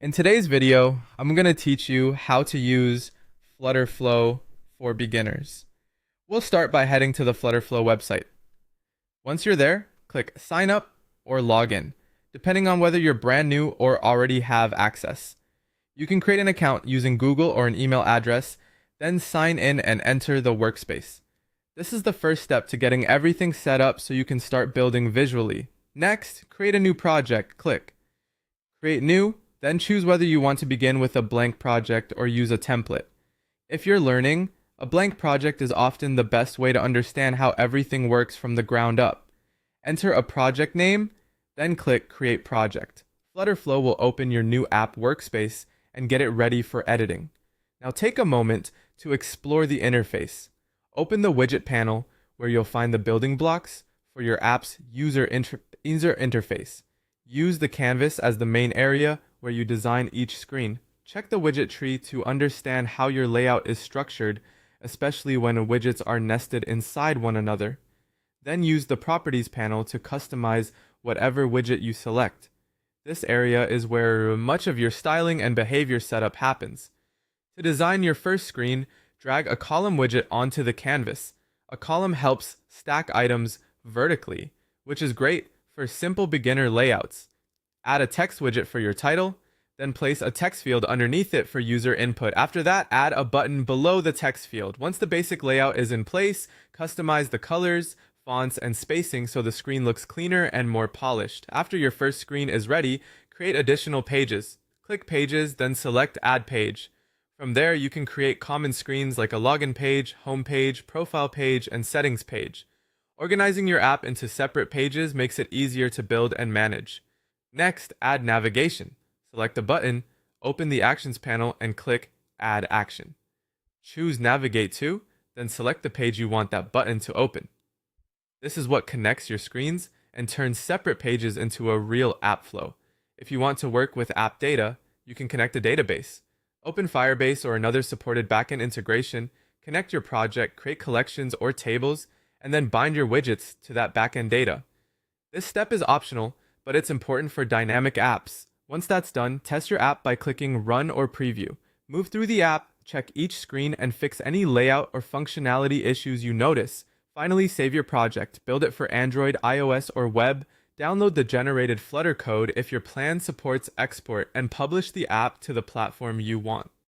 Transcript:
In today's video, I'm going to teach you how to use Flutterflow for beginners. We'll start by heading to the Flutterflow website. Once you're there, click Sign Up or Log In, depending on whether you're brand new or already have access. You can create an account using Google or an email address, then sign in and enter the workspace. This is the first step to getting everything set up so you can start building visually. Next, create a new project. Click Create New, then choose whether you want to begin with a blank project or use a template. If you're learning, a blank project is often the best way to understand how everything works from the ground up. Enter a project name, then click Create Project. Flutterflow will open your new app workspace and get it ready for editing. Now take a moment to explore the interface. Open the widget panel where you'll find the building blocks for your app's user interface. Use the canvas as the main area where you design each screen. Check the widget tree to understand how your layout is structured, especially when widgets are nested inside one another. Then use the Properties panel to customize whatever widget you select. This area is where much of your styling and behavior setup happens. To design your first screen, drag a column widget onto the canvas. A column helps stack items vertically, which is great for simple beginner layouts. Add a text widget for your title, then place a text field underneath it for user input. After that, add a button below the text field. Once the basic layout is in place, customize the colors, fonts, and spacing so the screen looks cleaner and more polished. After your first screen is ready, create additional pages. Click Pages, then select Add Page. From there, you can create common screens like a login page, home page, profile page, and settings page. Organizing your app into separate pages makes it easier to build and manage. Next, add navigation. Select a button, open the Actions panel, and click Add Action. Choose Navigate to, then select the page you want that button to open. This is what connects your screens and turns separate pages into a real app flow. If you want to work with app data, you can connect a database. Open Firebase or another supported backend integration, connect your project, create collections or tables, and then bind your widgets to that backend data. This step is optional, but it's important for dynamic apps. Once that's done, test your app by clicking Run or Preview. Move through the app, check each screen, and fix any layout or functionality issues you notice. Finally, save your project, build it for Android, iOS, or web, download the generated Flutter code if your plan supports export, and publish the app to the platform you want.